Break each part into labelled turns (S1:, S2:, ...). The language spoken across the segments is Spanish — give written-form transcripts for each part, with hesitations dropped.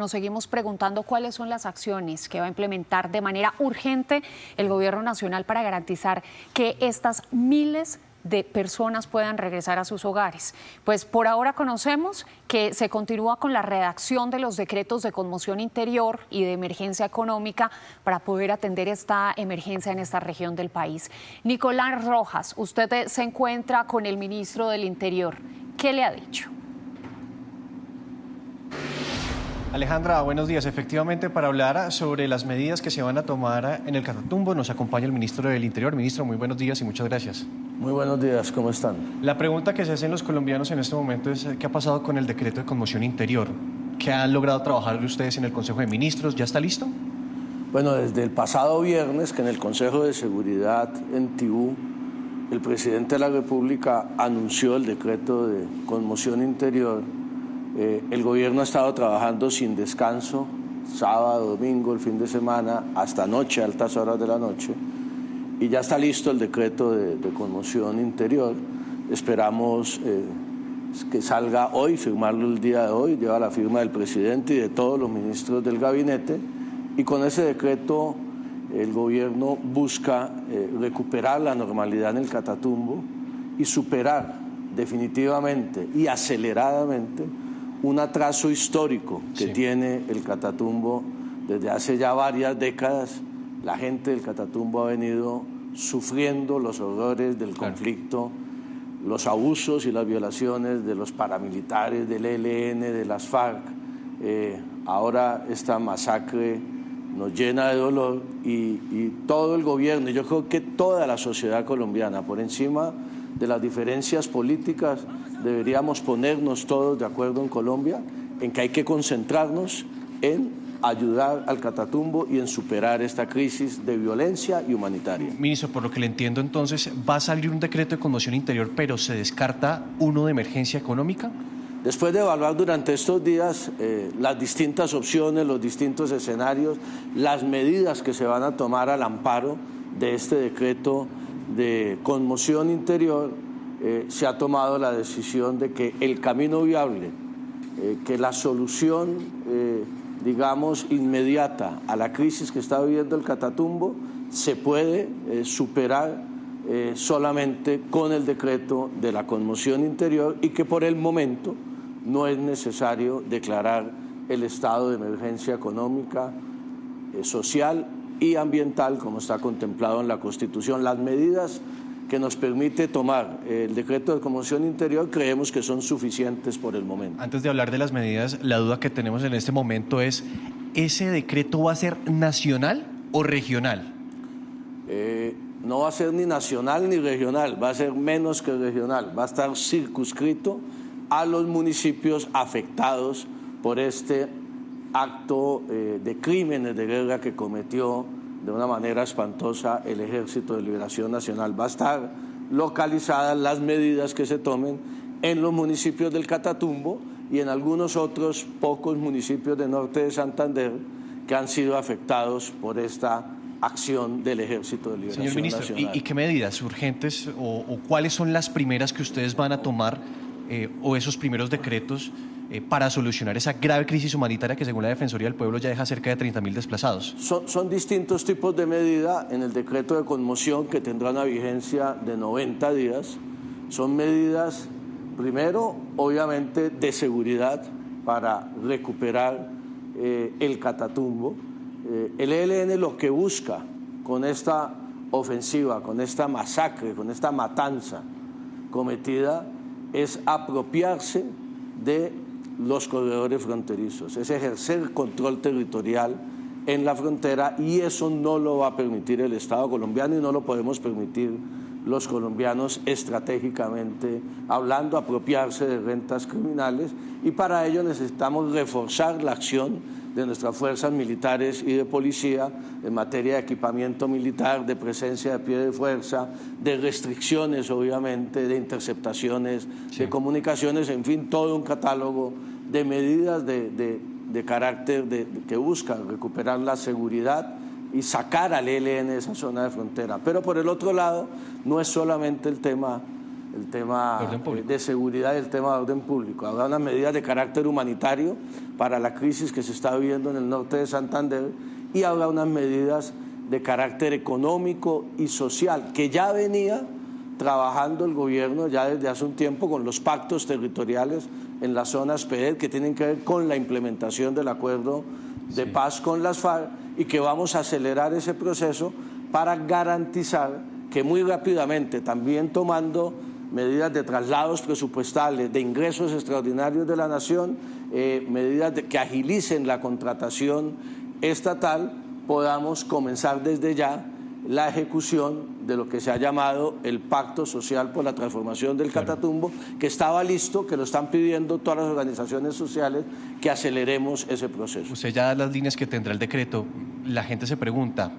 S1: nos seguimos preguntando cuáles son las acciones que va a implementar de manera urgente el Gobierno Nacional para garantizar que estas miles de personas puedan regresar a sus hogares. Pues por ahora conocemos que se continúa con la redacción de los decretos de conmoción interior y de emergencia económica para poder atender esta emergencia en esta región del país. Nicolás Rojas, usted se encuentra con el ministro del Interior. ¿Qué le ha dicho?
S2: Alejandra, buenos días. Efectivamente, para hablar sobre las medidas que se van a tomar en el Catatumbo, nos acompaña el ministro del Interior. Ministro, muy buenos días y muchas gracias.
S3: Muy buenos días, ¿cómo están?
S2: La pregunta que se hacen los colombianos en este momento es ¿qué ha pasado con el decreto de conmoción interior? ¿Qué han logrado trabajar ustedes en el Consejo de Ministros? ¿Ya está listo?
S3: Bueno, desde el pasado viernes, que en el Consejo de Seguridad en Tibú, el presidente de la República anunció el decreto de conmoción interior. El gobierno ha estado trabajando sin descanso, sábado, domingo, el fin de semana, hasta noche, altas horas de la noche, y ya está listo el decreto de conmoción interior. Esperamos que salga hoy, firmarlo el día de hoy, lleva la firma del presidente y de todos los ministros del gabinete, y con ese decreto el gobierno busca recuperar la normalidad en el Catatumbo y superar definitivamente y aceleradamente un atraso histórico que tiene el Catatumbo desde hace ya varias décadas. La gente del Catatumbo ha venido sufriendo los horrores del conflicto, los abusos y las violaciones de los paramilitares, del ELN, de las FARC. Ahora esta masacre nos llena de dolor y todo el gobierno, y yo creo que toda la sociedad colombiana, por encima de las diferencias políticas, deberíamos ponernos todos de acuerdo en Colombia en que hay que concentrarnos en ayudar al Catatumbo y en superar esta crisis de violencia y humanitaria.
S2: Ministro, por lo que le entiendo entonces, ¿va a salir un decreto de conmoción interior, pero se descarta uno de emergencia económica?
S3: Después de evaluar durante estos días las distintas opciones, los distintos escenarios, las medidas que se van a tomar al amparo de este decreto de conmoción interior, se ha tomado la decisión de que el camino viable, que la solución, digamos, inmediata a la crisis que está viviendo el Catatumbo se puede superar solamente con el decreto de la conmoción interior y que por el momento no es necesario declarar el estado de emergencia económica, social y ambiental como está contemplado en la Constitución. Las medidas que nos permite tomar el decreto de conmoción interior creemos que son suficientes por el momento.
S2: Antes de hablar de las medidas, la duda que tenemos en este momento es, ¿ese decreto va a ser nacional o regional?
S3: No va a ser ni nacional ni regional, va a ser menos que regional, va a estar circunscrito a los municipios afectados por este acto de crímenes de guerra que cometió de una manera espantosa el Ejército de Liberación Nacional. Va a estar localizadas las medidas que se tomen en los municipios del Catatumbo y en algunos otros pocos municipios del norte de Santander que han sido afectados por esta acción del Ejército de Liberación
S2: Señor ministro,
S3: Nacional.
S2: ¿Y qué medidas urgentes o cuáles son las primeras que ustedes van a tomar o esos primeros decretos para solucionar esa grave crisis humanitaria que según la Defensoría del Pueblo ya deja cerca de 30.000 desplazados?
S3: Son distintos tipos de medida. En el decreto de conmoción, que tendrá una vigencia de 90 días, son medidas, primero, obviamente, de seguridad para recuperar el Catatumbo. El ELN lo que busca con esta ofensiva, con esta masacre, con esta matanza cometida, es apropiarse de los corredores fronterizos, es ejercer control territorial en la frontera y eso no lo va a permitir el Estado colombiano y no lo podemos permitir los colombianos estratégicamente hablando, apropiarse de rentas criminales y para ello necesitamos reforzar la acción de nuestras fuerzas militares y de policía en materia de equipamiento militar, de presencia de pie de fuerza, de restricciones obviamente, de interceptaciones, de comunicaciones, en fin, todo un catálogo de medidas de carácter que buscan recuperar la seguridad y sacar al ELN de esa zona de frontera. Pero por el otro lado, no es solamente el tema el tema
S2: de
S3: de seguridad y el tema de orden público. Habrá unas medidas de carácter humanitario para la crisis que se está viviendo en el norte de Santander y habrá unas medidas de carácter económico y social que ya venía trabajando el gobierno ya desde hace un tiempo con los pactos territoriales en las zonas PED que tienen que ver con la implementación del acuerdo de paz con las FARC y que vamos a acelerar ese proceso para garantizar que muy rápidamente, también tomando medidas de traslados presupuestales, de ingresos extraordinarios de la nación, medidas que agilicen la contratación estatal, podamos comenzar desde ya la ejecución de lo que se ha llamado el Pacto Social por la Transformación del Catatumbo, que estaba listo, que lo están pidiendo todas las organizaciones sociales, que aceleremos ese proceso.
S2: Usted ya da las líneas que tendrá el decreto. La gente se pregunta,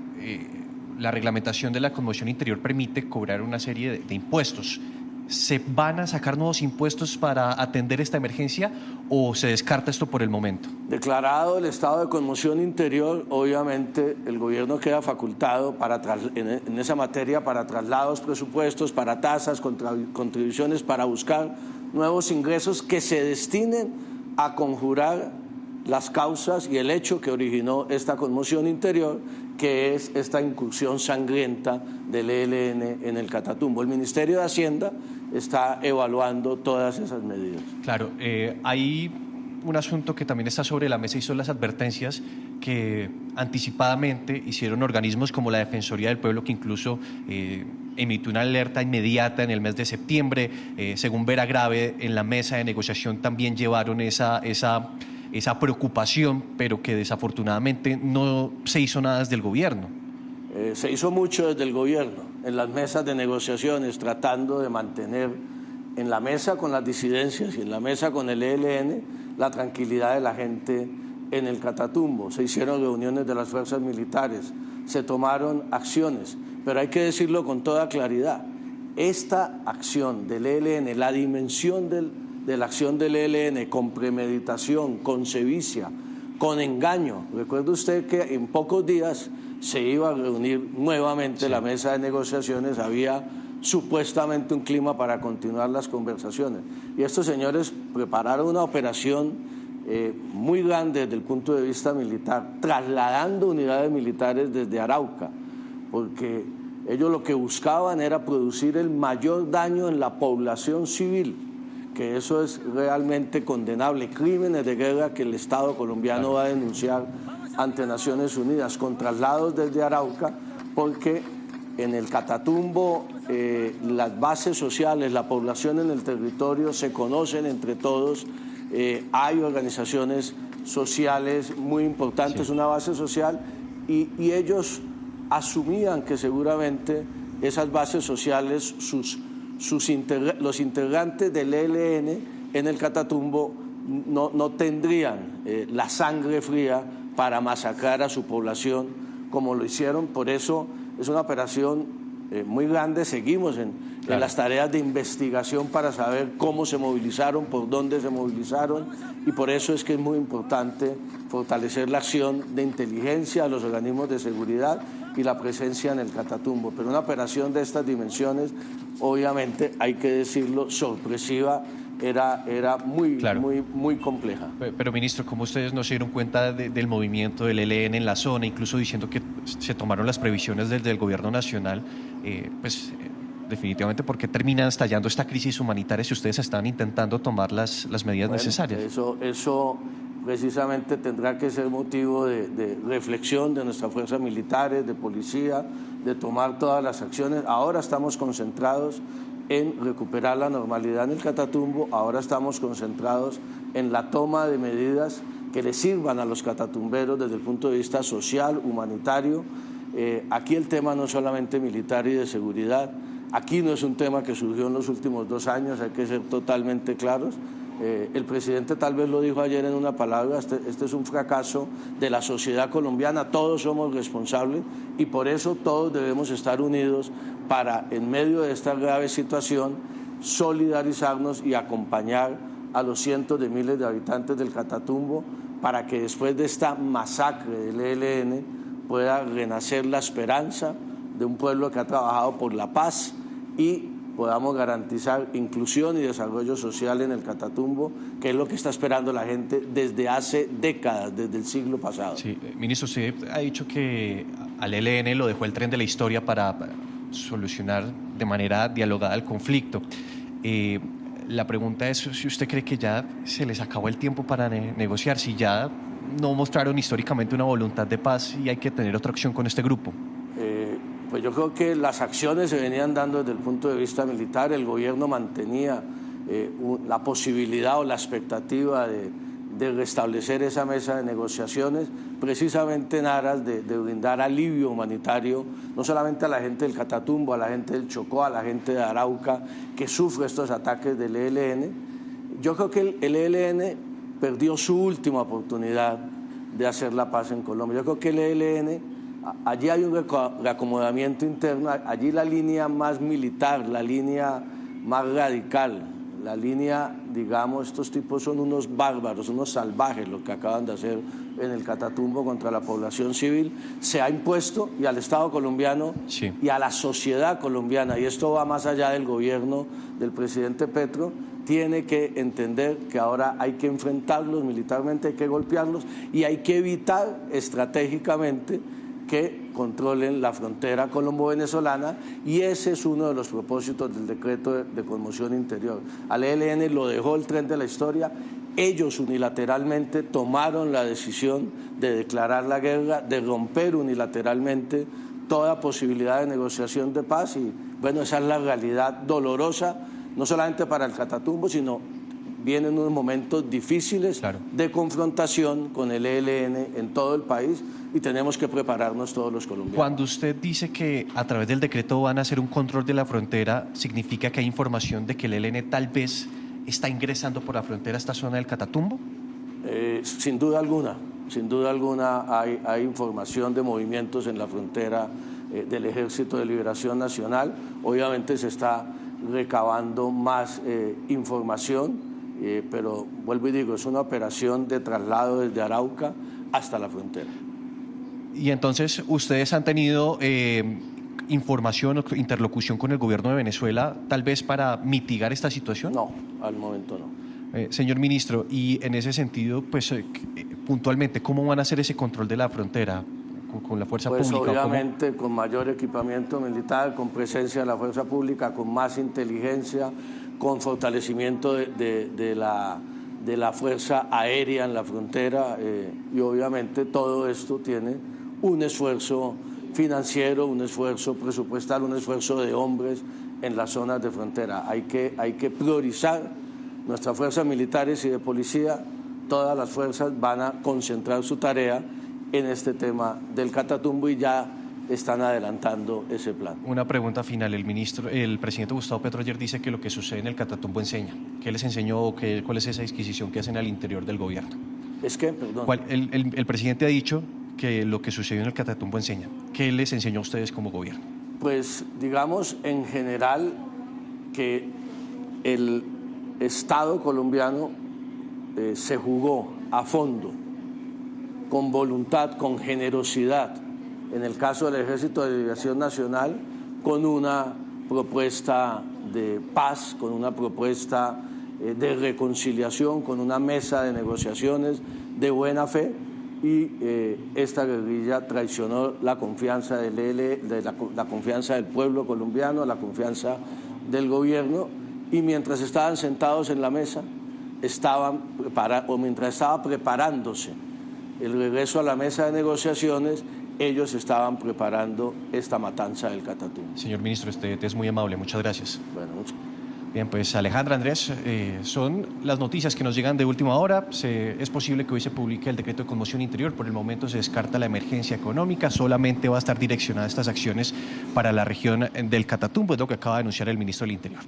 S2: la reglamentación de la conmoción interior permite cobrar una serie de impuestos. ¿Se van a sacar nuevos impuestos para atender esta emergencia o se descarta esto por el momento?
S3: Declarado el estado de conmoción interior, obviamente el gobierno queda facultado en esa materia para traslados, presupuestos, para tasas, contribuciones, para buscar nuevos ingresos que se destinen a conjurar las causas y el hecho que originó esta conmoción interior, que es esta incursión sangrienta del ELN en el Catatumbo. El Ministerio de Hacienda está evaluando todas esas medidas.
S2: Claro, hay un asunto que también está sobre la mesa y son las advertencias que anticipadamente hicieron organismos como la Defensoría del Pueblo, que incluso emitió una alerta inmediata en el mes de septiembre. Según Vera Grave, en la mesa de negociación también llevaron esa preocupación, pero que desafortunadamente no se hizo nada desde el gobierno.
S3: Se hizo mucho desde el gobierno, en las mesas de negociaciones, tratando de mantener en la mesa con las disidencias y en la mesa con el ELN la tranquilidad de la gente en el Catatumbo. Se hicieron reuniones de las fuerzas militares, se tomaron acciones, pero hay que decirlo con toda claridad. Esta acción del ELN, la dimensión de la acción del ELN con premeditación, con sevicia, con engaño. Recuerde usted que en pocos días se iba a reunir nuevamente la mesa de negociaciones, había supuestamente un clima para continuar las conversaciones. Y estos señores prepararon una operación muy grande desde el punto de vista militar, trasladando unidades militares desde Arauca, porque ellos lo que buscaban era producir el mayor daño en la población civil, que eso es realmente condenable, crímenes de guerra que el Estado colombiano va a denunciar ante Naciones Unidas, con traslados desde Arauca, porque en el Catatumbo las bases sociales, la población en el territorio se conocen entre todos, hay organizaciones sociales muy importantes, una base social, y ellos asumían que seguramente esas bases sociales, los integrantes del ELN en el Catatumbo no tendrían la sangre fría para masacrar a su población como lo hicieron. Por eso es una operación muy grande. Seguimos en las tareas de investigación para saber cómo se movilizaron, por dónde se movilizaron, y por eso es que es muy importante fortalecer la acción de inteligencia de los organismos de seguridad y la presencia en el Catatumbo. Pero una operación de estas dimensiones, obviamente, hay que decirlo, sorpresiva, era muy compleja.
S2: Pero, ministro, ¿cómo ustedes no se dieron cuenta del movimiento del ELN en la zona, incluso diciendo que se tomaron las previsiones desde el gobierno nacional? Definitivamente, ¿por qué termina estallando esta crisis humanitaria si ustedes están intentando tomar las medidas necesarias?
S3: Eso precisamente tendrá que ser motivo de reflexión de nuestras fuerzas militares, de policía, de tomar todas las acciones. Ahora estamos concentrados en recuperar la normalidad en el Catatumbo, ahora estamos concentrados en la toma de medidas que le sirvan a los catatumberos desde el punto de vista social, humanitario. Aquí el tema no es solamente militar y de seguridad, aquí no es un tema que surgió en los últimos 2 años, hay que ser totalmente claros. El presidente tal vez lo dijo ayer en una palabra, este es un fracaso de la sociedad colombiana, todos somos responsables y por eso todos debemos estar unidos para, en medio de esta grave situación, solidarizarnos y acompañar a los cientos de miles de habitantes del Catatumbo para que después de esta masacre del ELN pueda renacer la esperanza de un pueblo que ha trabajado por la paz y podamos garantizar inclusión y desarrollo social en el Catatumbo, que es lo que está esperando la gente desde hace décadas, desde el siglo pasado.
S2: Sí, ministro, usted ha dicho que al ELN lo dejó el tren de la historia para solucionar de manera dialogada el conflicto. La pregunta es si usted cree que ya se les acabó el tiempo para negociar, si ya no mostraron históricamente una voluntad de paz y hay que tener otra acción con este grupo.
S3: Pues yo creo que las acciones se venían dando desde el punto de vista militar. El gobierno mantenía la posibilidad o la expectativa de restablecer esa mesa de negociaciones, precisamente en aras de brindar alivio humanitario, no solamente a la gente del Catatumbo, a la gente del Chocó, a la gente de Arauca, que sufre estos ataques del ELN. Yo creo que el ELN perdió su última oportunidad de hacer la paz en Colombia. Yo creo que el ELN, allí hay un reacomodamiento interno, allí la línea más militar, la línea más radical, la línea, digamos, estos tipos son unos bárbaros, unos salvajes, lo que acaban de hacer en el Catatumbo contra la población civil, se ha impuesto y al Estado colombiano
S2: sí,
S3: y a la sociedad colombiana, y esto va más allá del gobierno del presidente Petro, tiene que entender que ahora hay que enfrentarlos militarmente, hay que golpearlos y hay que evitar estratégicamente que controlen la frontera colombo-venezolana, y ese es uno de los propósitos del decreto de conmoción interior. Al ELN lo dejó el tren de la historia, ellos unilateralmente tomaron la decisión de declarar la guerra, de romper unilateralmente toda posibilidad de negociación de paz, y bueno, esa es la realidad dolorosa, no solamente para el Catatumbo, sino vienen unos momentos difíciles, claro, de confrontación con el ELN en todo el país, y tenemos que prepararnos todos los colombianos.
S2: Cuando usted dice que a través del decreto van a hacer un control de la frontera, ¿significa que hay información de que el ELN tal vez está ingresando por la frontera a esta zona del Catatumbo?
S3: Sin duda alguna hay información de movimientos en la frontera del Ejército de Liberación Nacional. Obviamente se está recabando más información, pero vuelvo y digo, es una operación de traslado desde Arauca hasta la frontera.
S2: Y entonces, ¿ustedes han tenido información o interlocución con el gobierno de Venezuela tal vez para mitigar esta situación?
S3: No, al momento no.
S2: Señor ministro, y en ese sentido, pues puntualmente, ¿cómo van a hacer ese control de la frontera? ¿Con la fuerza pública?
S3: Obviamente con mayor equipamiento militar, con presencia de la fuerza pública, con más inteligencia, con fortalecimiento de la fuerza aérea en la frontera, y obviamente todo esto tiene un esfuerzo financiero, un esfuerzo presupuestal, un esfuerzo de hombres en las zonas de frontera. Hay que priorizar nuestras fuerzas militares y de policía. Todas las fuerzas van a concentrar su tarea en este tema del Catatumbo y ya están adelantando ese plan.
S2: Una pregunta final. El presidente Gustavo Petro ayer dice que lo que sucede en el Catatumbo enseña. ¿Qué les enseñó? ¿Cuál es esa disquisición que hacen al interior del gobierno?
S3: Es que, perdón.
S2: El presidente ha dicho que lo que sucedió en el Catatumbo enseña. ¿Qué les enseñó a ustedes como gobierno?
S3: Pues digamos en general que el Estado colombiano se jugó a fondo, con voluntad, con generosidad, en el caso del Ejército de Liberación Nacional, con una propuesta de paz, con una propuesta de reconciliación, con una mesa de negociaciones de buena fe, y esta guerrilla traicionó la confianza la confianza del pueblo colombiano, la confianza del gobierno, y mientras estaban sentados en la mesa, mientras estaba preparándose el regreso a la mesa de negociaciones, ellos estaban preparando esta matanza del Catatumbo.
S2: Señor ministro, usted es muy amable, muchas gracias.
S3: Bueno, muchas gracias.
S2: Bien, pues Alejandra, Andrés, son las noticias que nos llegan de última hora. Es posible que hoy se publique el decreto de conmoción interior. Por el momento se descarta la emergencia económica. Solamente va a estar direccionada estas acciones para la región del Catatumbo, es lo que acaba de anunciar el ministro del Interior.